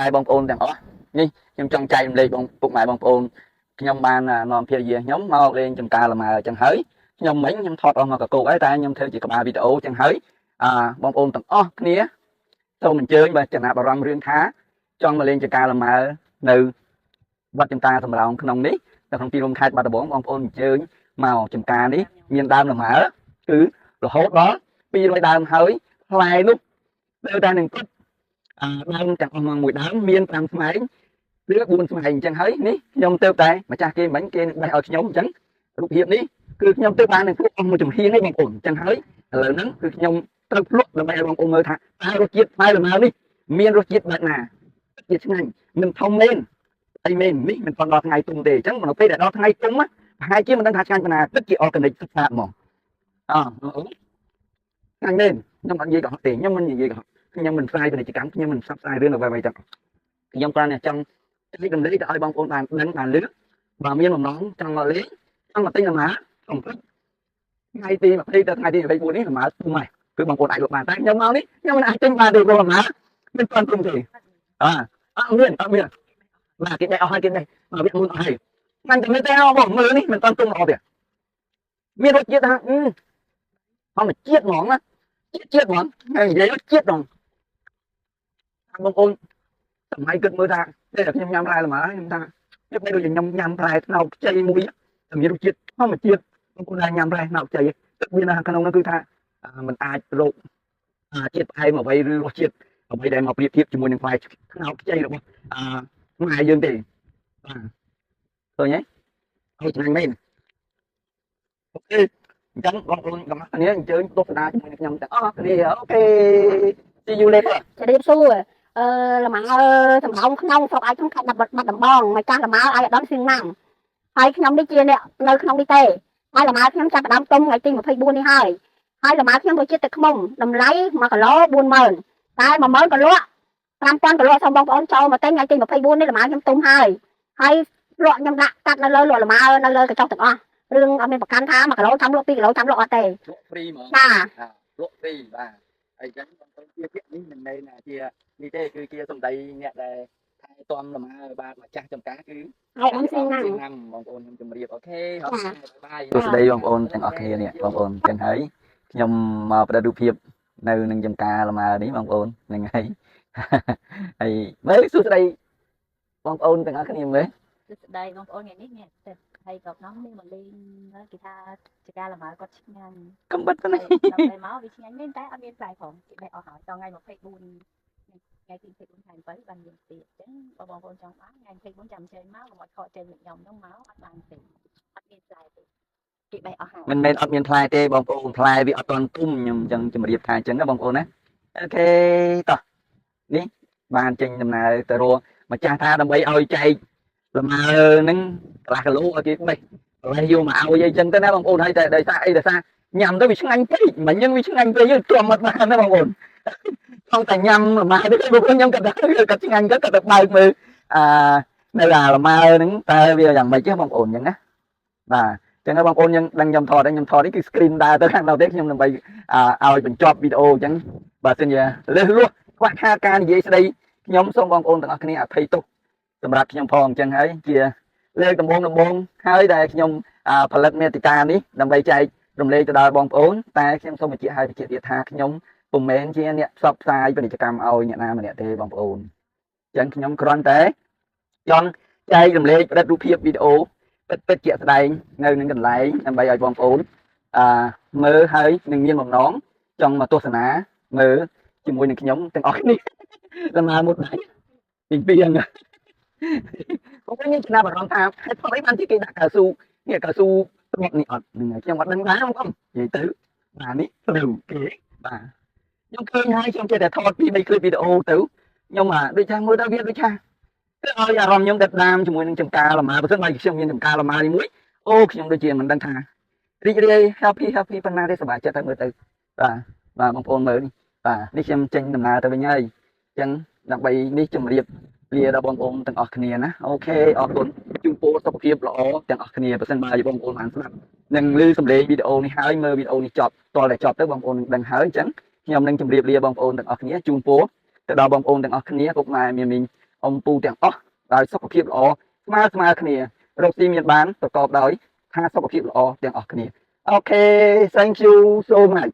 ម៉ែបងប្អូនទាំងអស់នេះខ្ញុំចង់ចែករំលែកបងពុកម៉ែបងប្អូនខ្ញុំបាននាំភារយាខ្ញុំមកលេងចំការលម៉ើអញ្ចឹងហើយខ្ញុំមិញខ្ញុំថតអស់មកកកោកហើយតែខ្ញុំធ្វើជាក្បាលវីដេអូអញ្ចឹងហើយបងប្អូនទាំងអស់គ្នាសូមអញ្ជើញបើចំណាប់អារម្មណ៍រឿងថាចង់មកលេងចំការលម៉ើនៅវត្តចំការសំរោងក្នុងនេះនៅក្នុងទីរួមខេត្តបាត់ដំបងបងប្អូនអញ្ជើញមកចំការនេះមានដើមលម៉ើគឺរហូតដល់200ដើមហើយផ្លែនោះនៅតែនឹងទឹកដើមទាំងអស់មកមួយដើមមាន5ស្មែងឬ4ស្មែងអញ្ចឹងហើយនេះខ្ញុំទៅតែម្ចាស់គេមិញគេនឹងបេះឲ្យខ្ញុំអញ្ចឹងរូបភាពនេះគឺខ្ញុំទៅបាននឹងភ្លុកអស់មួយចំហៀងហ្នឹងបងប្អូនអញ្ចឹងហើយឥឡូវហ្នឹងគឺខ្ញុំត្រូវភ្លុកដើម្បីឲ្យបងប្អូនមើលថាតើរសជាតិផ្លែលម៉ើនេះមានរសជាតិបែបណាជាឆ្ងាញ់មិនធំមែនអីមែននេះមិនដល់ថ្ងៃទុំទេអញ្ចឹងនៅពេលដែលដល់ថ្ងៃទុំប្រហែលជាមិនដឹងថាឆ្ងាញ់ប៉ុណ្ណាទឹកជាអอร์ហ្គានិកទឹកស្អាតហ្មងឆ្ងាញ់មែនខ្ញុំអត់និយាយកុហកទេខ្ញុំមិននិយាយកុហកខ្ញុំមិនផ្សាយពាណិជ្ជកម្មខ្ញុំមិនផ្សព្វផ្សាយរឿងអ្វីៗទាំងខ្ញុំគ្រាន់តែចង់ចែករំលែកទៅឲ្យបងប្អូនបានដឹងបានលឺបើមានបំណងចង់មកលេងចង់មកទិញលម៉ើខ្ញុំគិតថ្ងៃទី20ទៅថ្ងៃទី24នេះលម៉ើទុំហើយគឺបងប្អូនអាចលក់បានតែខ្ញុំមកនេះខ្ញុំមិនអាចទិញបានទេព្រោះលម៉ើមិនទាន់ទុំទេអត់មានបាទគេដែរអស់ហើយគេដែរមកវាមុនអស់ហើយមិនតែមិនទេបងមើលនេះមិនទាន់ទុំល្អទេមានរសជាតិថាធម្មជាតិហ្មងណាជាតិហ្មងនិយាយរសជាតិហ្មងបងប្អូនសម័យគិតមើលថាតែខ្ញុំញ៉ាំផ្លែលម៉ើខ្ញុំថាខ្ញុំដូចខ្ញុំញ៉ាំផ្លែត្នោតខ្ចីមួយតែមានរសជាតិធម្មជាតិបងប្អូនដែរញ៉ាំផ្លែត្នោតខ្ចីទឹកមានក្នុងនោះគឺថាมันអាចរកជាតិផ្អែមអ្វីឬរសជាតិអ្វីដែលមកប្រៀបធៀបជាមួយនឹងផ្លែត្នោតខ្ចីរបស់ខ្មែរយើងទេបាទឃើញហើយឆ្ងាញ់មែនអូខេអញ្ចឹងបងប្អូនកុំគ្នាអញ្ជើញទស្សនាជាមួយនឹងខ្ញុំទាំងអស់គ្នាអូខេ see you later ជម្រាបសួរលម៉ើសំរោងក្នុងស្រុកឯក្នុងខេត្តបាត់ដំបងមកចាស់លម៉ើឲ្យឧត្តមសៀងណាំហើយខ្ញុំនេះជាអ្នកនៅក្នុងនេះទេហើយលម៉ើខ្ញុំចាប់ផ្ដើមទុំថ្ងៃទី24នេះហើយលម៉ើខ្ញុំរសជាតិទឹកខ្មុំតម្លៃ1គីឡូ40000តែ10000ក៏លក់5000ក៏លក់សូមបងប្អូនចូលមកទិញថ្ងៃទី24នេះលម៉ើខ្ញុំទុំហើយលក់ខ្ញុំដាក់កាត់នៅលើលក់លម៉ើនៅលើកញ្ចក់ទាំងអស់រឿងអត់មានប្រកាន់ថា1គីឡូចាំលក់2គីឡូចាំលក់អត់ទេលក់ហ្វ្រីហ្មងបាទលក់ហ្វ្រីបាទអញ្ចឹងបងប្អូនជាពាក្យនេះមិនមែនជានេះទេគឺជាសម្ដីអ្នកដែលថែទាំលម៉ើបាទម្ចាស់ចំការគឺហើយអង្គសៀងណាំបងប្អូនខ្ញុំជម្រាបអូខេបាយសួស្ដីបងប្អូនទាំងអស់គ្នានេះបងប្អូនចឹងហើយខ្ញុំមកផ្ដិតរូបភាពនៅនឹងចំការលម៉ើនេះបងប្អូនហ្នឹងហើយហើយមើលសួស្ដីបងប្អូនទាំងអស់គ្នាមើលសួស្ដីបងប្អូនថ្ងៃនេះអ្នកទឹកហើយក៏ក្នុងនេះមកលេងគេថាចការលម៉ើគាត់ឆ្ងាញ់កំបិតហ្នឹងដល់មកវាឆ្ងាញ់មែនតែអត់មានផ្លែផងគេបេះអស់ហើយដល់ថ្ងៃ24ថ្ងៃទី24ខែ7បានមានទៀតអញ្ចឹងបងប្អូនចង់បានថ្ងៃ24ចាំចេញមកមកខកចេញខ្ញុំហ្នឹងមកអត់បានទេអត់មានផ្លែទេគេបេះអស់ហើយមិនមែនអត់មានផ្លែទេបងប្អូនផ្លែវាអត់ទាន់ទុំខ្ញុំអញ្ចឹងជម្រាបថាអញ្ចឹងណាបងប្អូនណាអូខេតោះនេះបានចេញដំណើរទៅរកម្ចាស់ថាដើម្បីឲ្យចែកលម៉ើហ្នឹងកន្លះគីឡូឲ្យគេបេះយកមកឲ្យអីចឹងទៅណាបងប្អូនហើយតែដោយសារអីដោយសារញ៉ាំទៅវាឆ្ងាញ់ពេកមិនអញ្ចឹងវាឆ្ងាញ់ពេកយើងទ្រាំអត់បានណាបងប្អូនផងតែញ៉ាំលម៉ើនេះបងប្អូនខ្ញុំគាត់ឆ្ងាញ់គាត់ទៅបើកមើលនៅលម៉ើហ្នឹងតើវាយ៉ាងម៉េចទេបងប្អូនអញ្ចឹងណាបាទចឹងបងប្អូនយើងដឹងខ្ញុំថតនេះគឺ screen ដើរទៅខាងនោះទេខ្ញុំដើម្បីឲ្យបញ្ចប់វីដេអូអញ្ចឹងបើសិនជាលើសលួសខ្វះខាតការនិយាយស្ដីខ្ញុំសូមបងប្អូនទាំងអស់គ្នាអភ័យទោសសម្រាប់ខ្ញុំផងអញ្ចឹងហើយជាលើកដំបូងហើយដែលខ្ញុំផលិតមាតិកានេះដើម្បីចែករំលែកទៅដល់បងប្អូនតែខ្ញុំសូមបញ្ជាក់ឲ្យបញ្ជាក់ទៀតថាខ្ញុំពុំមែនជាអ្នកផ្សព្វផ្សាយពាណិជ្ជកម្មឲ្យអ្នកណាម្នាក់ទេបងប្អូនអញ្ចឹងខ្ញុំគ្រាន់តែចង់ចែករំលែកផ្តិតរូបភាពវីដេអូពិតជាក់ស្ដែងនៅនឹងកន្លែងដើម្បីឲ្យបងប្អូនមើលហើយនឹងមានបំណងចង់មកទស្សនាមើលជាមួយនឹងខ្ញុំទាំងអស់គ្នាលម៉ើមួយដៃពីហ្នឹងបងប្អូនខ្ញុំចំណាប់អារម្មណ៍ថាហេតុផលអីបានជាគេដាក់កៅស៊ូនេះកៅស៊ូទ្របនេះអត់ហ្នឹងខ្ញុំអត់ដឹងដែរបងប្អូននិយាយទៅបាទនេះត្រូវគេបាទខ្ញុំឃើញហើយខ្ញុំចេះតែថតពី3คลิปវីដេអូទៅខ្ញុំដូចថាមើលដល់វាដូចថាគឺឲ្យអារម្មណ៍ខ្ញុំដេតដាមជាមួយនឹងចំការលម៉ើបើមិនបើខ្ញុំមានចំការលម៉ើនេះមួយអូខ្ញុំដូចជាមិនដឹងថារីករាយ happy ប៉ុណ្ណាទេសប្បាយចិត្តទៅមើលទៅបាទបងប្អូនមើលនេះបាទនេះខ្ញុំចេញដំណើរទៅវិញហើយអញ្ចឹងដើម្បីនេះជម្រាបលាដល់បងប្អូនទាំងអស់គ្នាណាអូខេអរគុណជូនពរសុខភាពល្អទាំងអស់គ្នាបើមិនបើបងប្អូនបានស្ដាប់នឹងឮសំឡេងវីដេអូនេះហើយមើលវីដេអូនេះចប់តតែចប់ទៅបងប្អូននឹងដឹងហើយអញ្ចឹងខ្ញុំនឹងជម្រាបលាបងប្អូនទាំងអស់គ្នាជូនពរទៅដល់បងប្អូនទាំងអស់គ្នាពុកម៉ែមីមី ông pu tiếng rồi sắp kịpល្អស្មើគ្នារកទីមានបានប្រកបដោយថាសុខភាពល្អទាំងអស់គ្នា Okay thank you so much